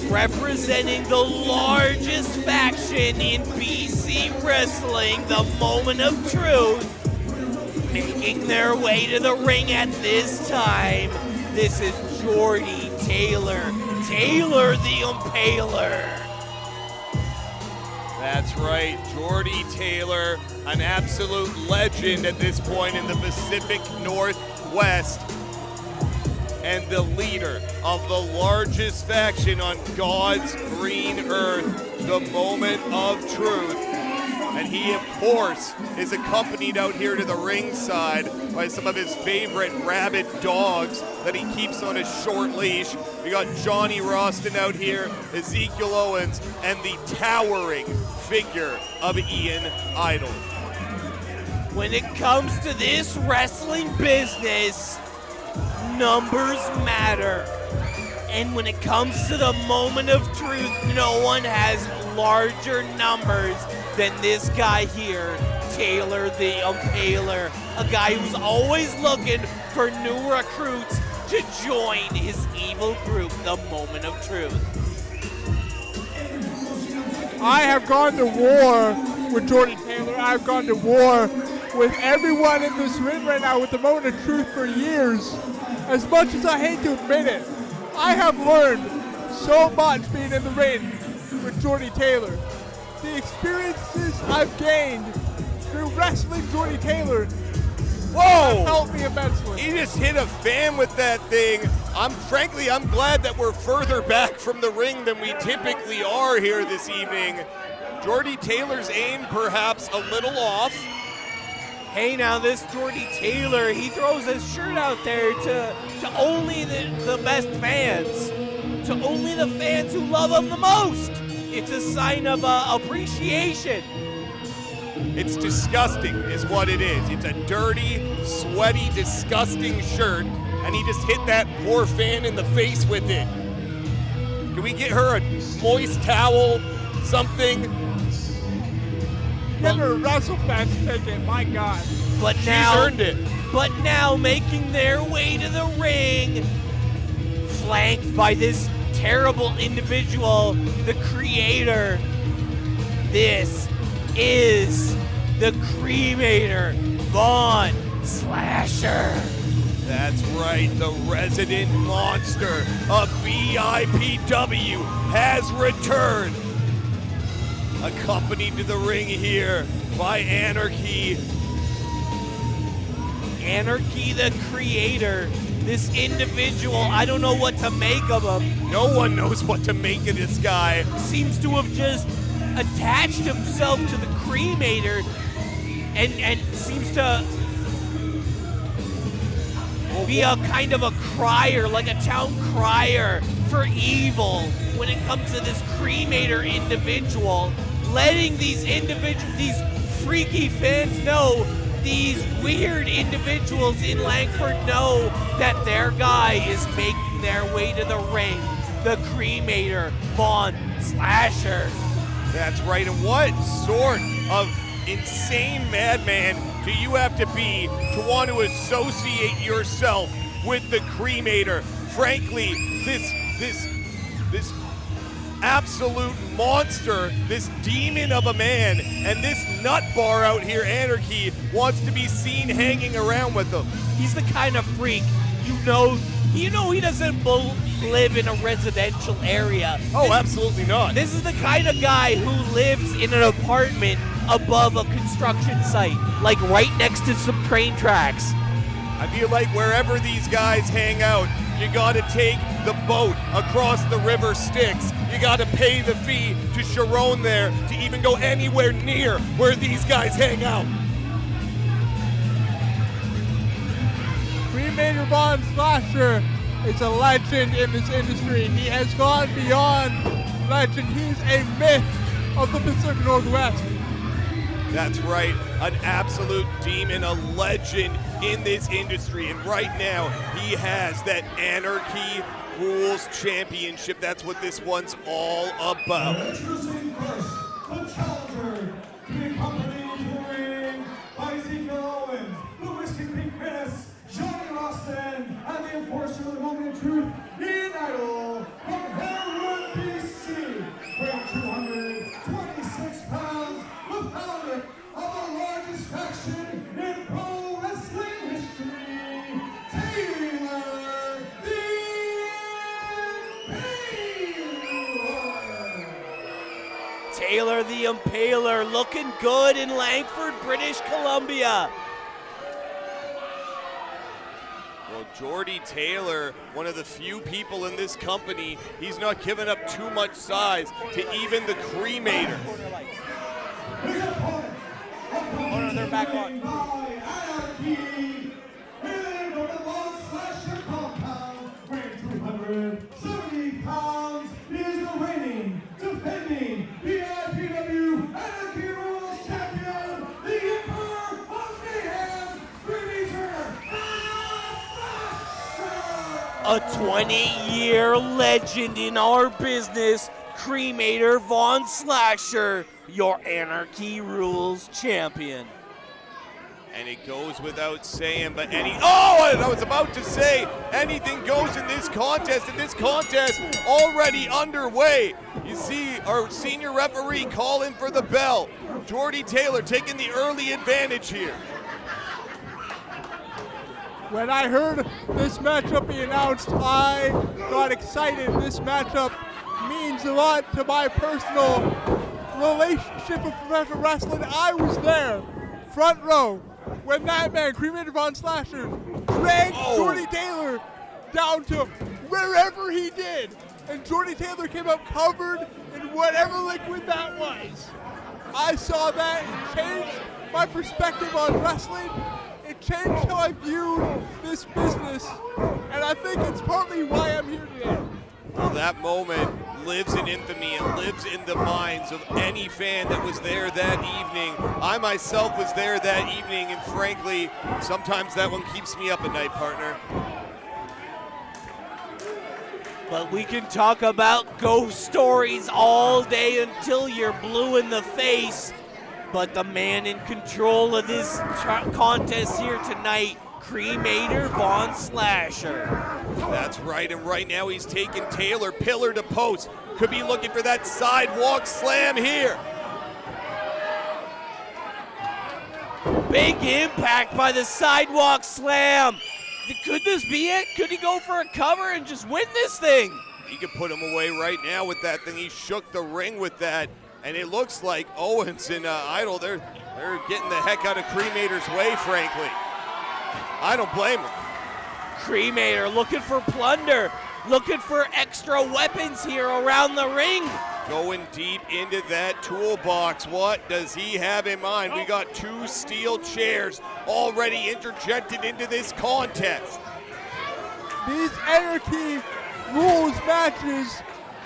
representing the largest faction in BC Wrestling, the Moment of Truth, making their way to the ring at this time. This is Jordie Taylor, Taylor the Impaler. That's right, Jordie Taylor, an absolute legend at this point in the Pacific Northwest, and the leader of the largest faction on God's green earth, the Moment of Truth. And he, of course, is accompanied out here to the ringside by some of his favorite rabid dogs that he keeps on his short leash. We got Johnny Roston out here, Ezekiel Owens, and the towering figure of Ian Idol. When it comes to this wrestling business, numbers matter. And when it comes to the Moment of Truth, no one has larger numbers than this guy here, Taylor the Impaler, a guy who's always looking for new recruits to join his evil group, the Moment of Truth. I have gone to war with Jordie Taylor. I've gone to war with everyone in this ring right now with the Moment of Truth for years. As much as I hate to admit it, I have learned so much being in the ring with Jordie Taylor. The experiences I've gained through wrestling Jordie Taylor have helped me immensely. He just hit a fan with that thing. Frankly, I'm glad that we're further back from the ring than we typically are here this evening. Jordie Taylor's aim perhaps a little off. Hey, now this Jordie Taylor, he throws his shirt out there to only the best fans, to only the fans who love him the most. It's a sign of appreciation. It's disgusting is what it is. It's a dirty, sweaty, disgusting shirt, and he just hit that poor fan in the face with it. Can we get her a moist towel, something? Get her a WrestleFest ticket, my God. But She's now, earned it. But now making their way to the ring, flanked by this terrible individual, the Creator. This is the Cremator, Von Slasher. That's right, the resident monster of VIPW has returned. Accompanied to the ring here by Anarchy. Anarchy, the Creator. This individual, I don't know what to make of him. No one knows what to make of this guy. Seems to have just attached himself to the Cremator and seems to be a kind of a crier, like a town crier for evil when it comes to this Cremator individual, letting these freaky fans know, these weird individuals in Langford know that their guy is making their way to the ring, the Cremator, Von Slasher. That's right, and what sort of insane madman do you have to be to want to associate yourself with the Cremator? Frankly, this absolute monster, this demon of a man, and this nut bar out here, Anarchy, wants to be seen hanging around with them. He's the kind of freak, you know he doesn't live in a residential area. Oh, absolutely not. This is the kind of guy who lives in an apartment above a construction site, like right next to some train tracks. I feel like wherever these guys hang out, you gotta take the boat across the river Styx. You gotta pay the fee to Sharon there to even go anywhere near where these guys hang out. Cremator Von Slasher is a legend in this industry. He has gone beyond legend. He's a myth of the Pacific Northwest. That's right, an absolute demon, a legend in this industry. And right now, he has that Anarchy Rulz Championship. That's what this one's all about. Introducing first, the challenger, being accompanied to the ring by Ezekiel Owens, the Whiskey Pink Menace, Johnny Roston, and the enforcer of the Moment of Truth, Ian Idol, from Harewood, BC. Taylor the Impaler looking good in Langford, British Columbia. Well, Jordie Taylor, one of the few people in this company, he's not giving up too much size to even the Cremator. Oh no, they're back on. Anarchy, in the Von Slasher compound, weighing 270 pounds, he is the reigning, defending VIPW Anarchy Rulz champion, the Emperor of Mayhem, Cremator, A 20-year legend in our business, Cremator Von Slasher, your Anarchy Rulz champion. And it goes without saying, but I was about to say, anything goes in this contest, already underway. You see our senior referee calling for the bell. Jordie Taylor taking the early advantage here. When I heard this matchup be announced, I got excited. This matchup means a lot to my personal relationship with professional wrestling. I was there, front row, when that man, Cremator Von Slasher, dragged Jordie Taylor down to wherever he did. And Jordie Taylor came up covered in whatever liquid that was. I saw that and changed my perspective on wrestling. It changed how I viewed this business, and I think it's partly why I'm here today. Well, that moment lives in infamy and lives in the minds of any fan that was there that evening. I myself was there that evening, and frankly, sometimes that one keeps me up at night, partner. But we can talk about ghost stories all day until you're blue in the face. But the man in control of this contest here tonight, Cremator Von Slasher. That's right, and right now he's taking Taylor pillar to post. Could be looking for that sidewalk slam here. Big impact by the sidewalk slam. Could this be it? Could he go for a cover and just win this thing? He could put him away right now with that thing. He shook the ring with that. And it looks like Owens and Idol, they're getting the heck out of Cremator's way, frankly. I don't blame him. Cremator looking for plunder, looking for extra weapons here around the ring. Going deep into that toolbox. What does he have in mind? We got 2 steel chairs already interjected into this contest. These Anarchy Rulz matches,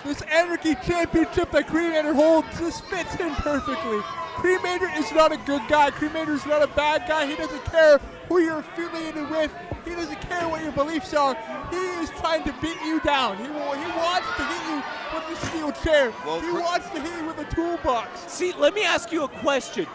this Anarchy Championship that Cremator holds, this fits in perfectly. Cremator is not a good guy. Cremator is not a bad guy. He doesn't care who you're affiliated with. He doesn't care what your beliefs are. He is trying to beat you down. He wants to hit you with the steel chair. He wants to hit you with a toolbox. See, let me ask you a question.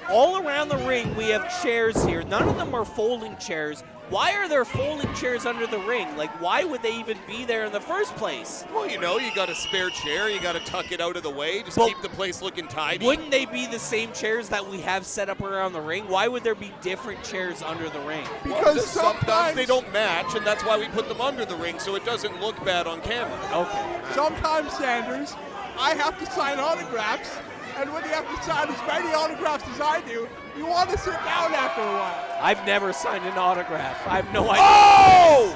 All around the ring, we have chairs here. None of them are folding chairs. Why are there folding chairs under the ring? Like, why would they even be there in the first place? Well, you know, you got a spare chair. You got to tuck it out of the way. Just keep the place looking tidy. Wouldn't they be the same chairs that we have set up around the ring? Why would there be different chairs under the ring? Because sometimes they don't match, and that's why we put them under the ring so it doesn't look bad on camera. Okay. Sometimes, Sanders, I have to sign autographs, and when you have to sign as many autographs as I do, you want to sit down after a while. I've never signed an autograph. I have no idea. Oh!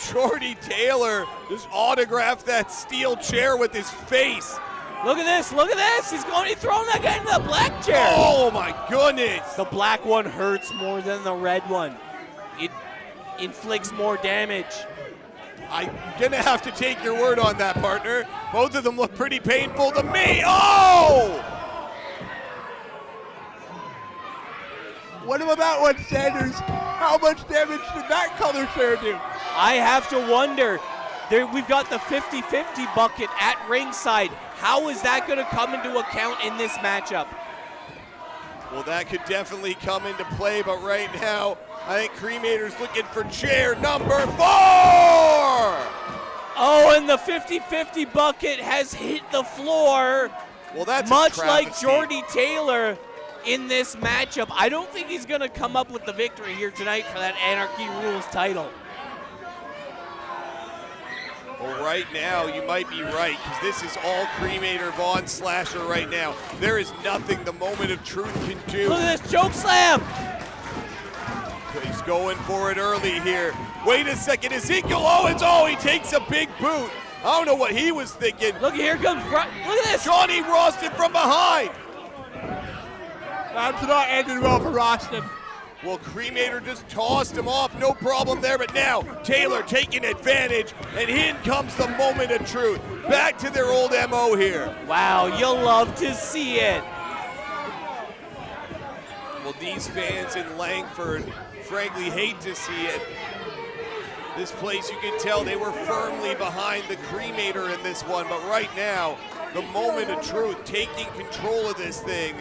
Jordie Taylor just autographed that steel chair with his face. Look at this, look at this. He's throwing that guy into the black chair. Oh my goodness. The black one hurts more than the red one. It inflicts more damage. I'm gonna have to take your word on that, partner. Both of them look pretty painful to me. Oh! What about that one, Sanders? How much damage did that color chair do? I have to wonder. We've got the 50-50 bucket at ringside. How is that going to come into account in this matchup? Well, that could definitely come into play, but right now, I think Cremator's looking for chair number 4! Oh, and the 50-50 bucket has hit the floor. Well, that's much like Jordie Taylor in this matchup. I don't think he's going to come up with the victory here tonight for that Anarchy Rulz title. Well, right now, you might be right, because this is all Cremator Von Slasher right now. There is nothing the moment of truth can do. Look at this choke slam. He's going for it early here. Wait a second, Ezekiel Owens, oh, he takes a big boot. I don't know what he was thinking. Look, here comes, look at this. Johnny Roston from behind. That's not ending well for Roston. Well, Cremator just tossed him off, no problem there, but now Taylor taking advantage, and in comes the moment of truth. Back to their old MO here. Wow, you'll love to see it. Well, these fans in Langford frankly hate to see it. This place, you can tell they were firmly behind the Cremator in this one, but right now, the moment of truth, taking control of this thing.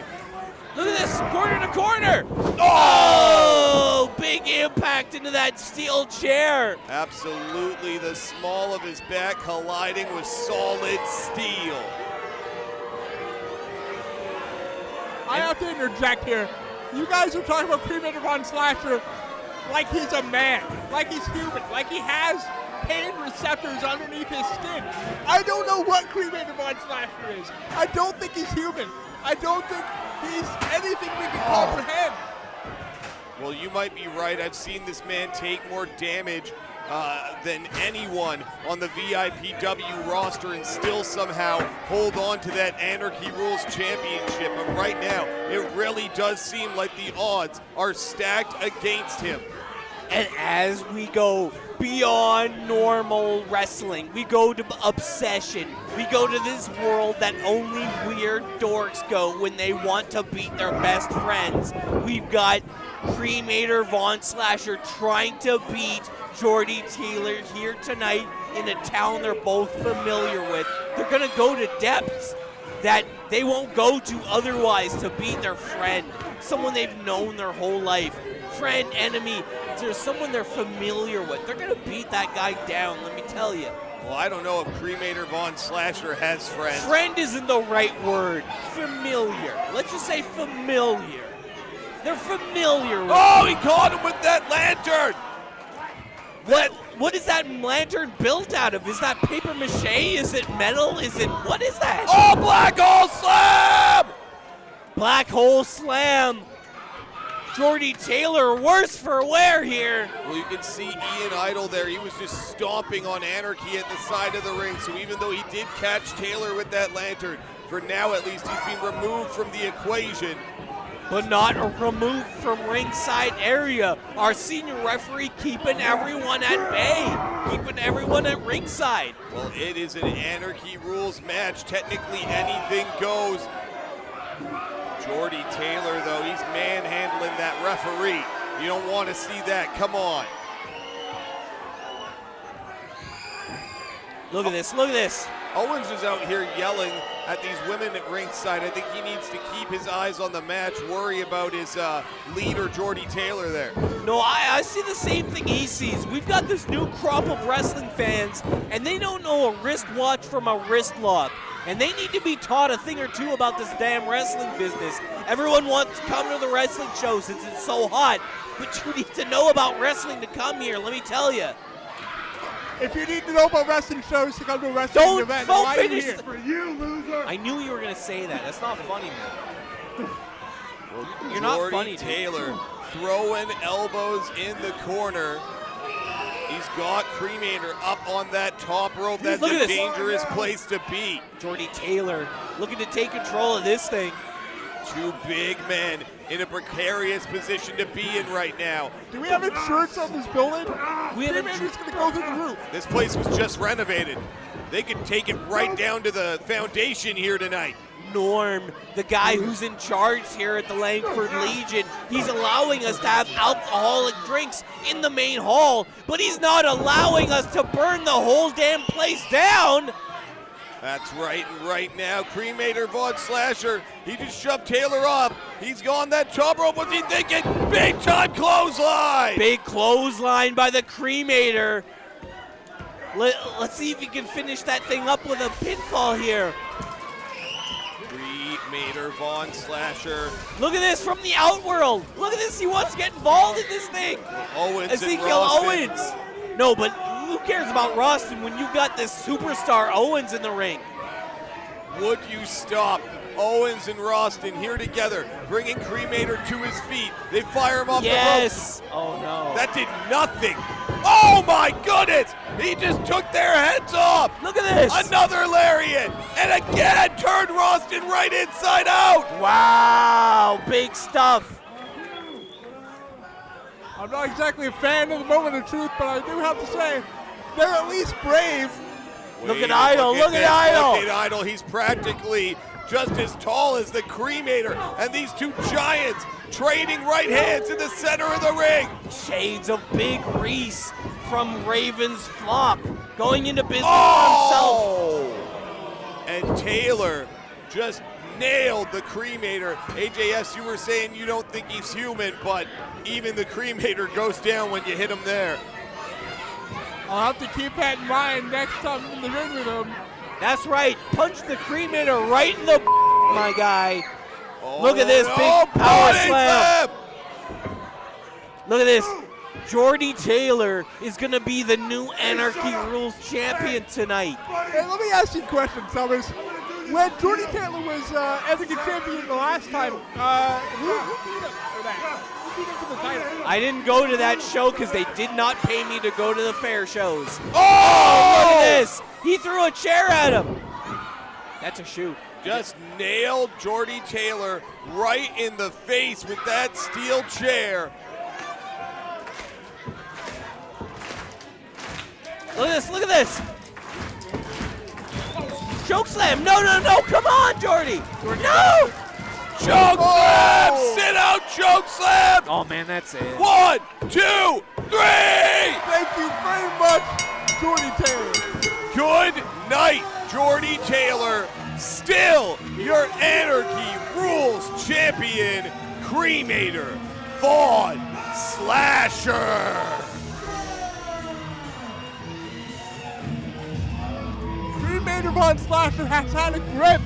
Look at this, corner to corner. Oh, big impact into that steel chair. Absolutely, the small of his back colliding with solid steel. I have to interject here. You guys are talking about Cremator Von Slasher like he's a man, like he's human, like he has pain receptors underneath his skin. I don't know what Cremator Von Slasher is. I don't think he's human. I don't think he's anything we can comprehend. Well, you might be right. I've seen this man take more damage than anyone on the VIPW roster and still somehow hold on to that Anarchy Rulz championship. But right now, it really does seem like the odds are stacked against him. And as we go beyond normal wrestling, we go to obsession. We go to this world that only weird dorks go when they want to beat their best friends. We've got Cremator Von Slasher trying to beat Jordie Taylor here tonight in a town they're both familiar with. They're gonna go to depths that they won't go to otherwise to beat their friend, someone they've known their whole life. Friend, enemy, there's someone they're familiar with. They're gonna beat that guy down, let me tell you. Well, I don't know if Cremator Von Slasher has friends. Friend isn't the right word. Familiar. Let's just say familiar. They're familiar with Oh, he caught him with that lantern! What is that lantern built out of? Is that paper mache? Is it metal? Is it, what is that? Oh, black hole slam! Black hole slam. Jordie Taylor, worse for wear here. Well, you can see Ian Idle there. He was just stomping on Anarchy at the side of the ring. So even though he did catch Taylor with that lantern, for now at least he's been removed from the equation. But not removed from ringside area. Our senior referee keeping everyone at bay, keeping everyone at ringside. Well, it is an Anarchy Rulz match. Technically anything goes. Jordie Taylor, though, he's manhandling that referee. You don't want to see that. Come on. Look at this, look at this. Owens is out here yelling at these women at ringside. I think he needs to keep his eyes on the match, worry about his leader, Jordie Taylor there. No, I see the same thing he sees. We've got this new crop of wrestling fans, and they don't know a wristwatch from a wrist lock. And they need to be taught a thing or two about this damn wrestling business. Everyone wants to come to the wrestling show since it's so hot, but you need to know about wrestling to come here, let me tell you. If you need to know about wrestling shows to come to a wrestling event, why are you here? For you, loser. I knew you were going to say that. That's not funny, man. Well, You're not Jordie funny, dude. Taylor throwing elbows in the corner. He's got Cremator up on that top rope. That's Look at a this. dangerous place to be. Jordie Taylor looking to take control of this thing. Two big men in a precarious position to be in right now. Do we have insurance on this building? We have Cremator's going to go through the roof. This place was just renovated. They could take it right down to the foundation here tonight. Norm, the guy who's in charge here at the Langford Legion, he's allowing us to have alcoholic drinks in the main hall, but he's not allowing us to burn the whole damn place down. That's right, and right now, Cremator Von Slasher, he just shoved Taylor up. He's gone that top rope. What's he thinking? Big time clothesline! Big clothesline by the Cremator. Let's see if he can finish that thing up with a pinfall here. Cremator Von Slasher. Look at this from the outworld. Look at this, he wants to get involved in this thing. Owens Ezekiel and Roston. Owens. No, but who cares about Roston when you've got this superstar Owens in the ring? Would you stop? Owens and Roston here together, bringing Cremator to his feet. They fire him off the rope. Yes. Oh no. That did nothing. Oh my goodness! He just took their heads off. Look at this. Another lariat, and again turned Roston right inside out. Wow, big stuff. I'm not exactly a fan of the Moment of Truth, but I do have to say, they're at least brave. Look at Idol, look at this, Idol. Look at Idol. He's practically just as tall as the Cremator, and these two giants trading right hands in the center of the ring. Shades of Big Reese from Raven's Flop going into business for himself. And Taylor just nailed the Cremator. AJS, you were saying you don't think he's human, but even the Cremator goes down when you hit him there. I'll have to keep that in mind next time I'm in the ring with him. That's right. Punch the Cremator right in the my guy. Look at this big power slam. Look at this. Jordie Taylor is going to be the new Anarchy Rulz champion tonight. Hey, let me ask you a question, Summers. When Jordie Taylor was Anarchy champion the last time, who beat him for that? Who beat him for the title? I didn't go to that show because they did not pay me to go to the fair shows. Oh! Look at this. He threw a chair at him. That's a shoot. Just nailed Jordie Taylor right in the face with that steel chair. Look at this, look at this. Choke slam. No, no, no. Come on, Jordie. No. Choke slam! Sit out choke slam! Oh, man, that's it. 1, 2, 3! Thank you very much, Jordie Taylor. Good night, Jordie Taylor. Still your Anarchy Rulz champion, Cremator Von Slasher. Cremator Von Slasher has had a grip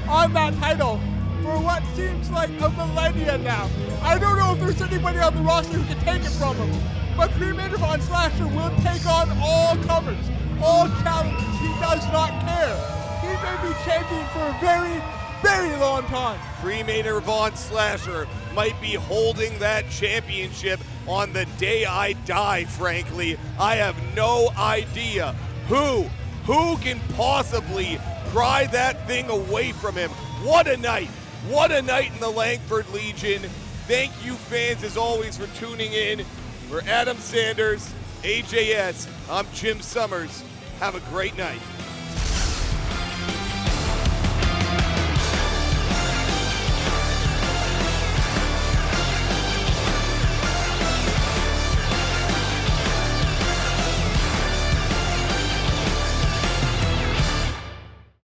on that title for what seems like a millennia now. I don't know if there's anybody on the roster who can take it from him, but Cremator Von Slasher will take on all comers, all challenges. He does not care. He may be champion for a very, very long time. Cremator Von Slasher might be holding that championship on the day I die, frankly. I have no idea who can possibly pry that thing away from him. What a night. What a night in the Langford Legion. Thank you, fans, as always, for tuning in. For Adam Sanders, AJS, I'm Jim Summers. Have a great night.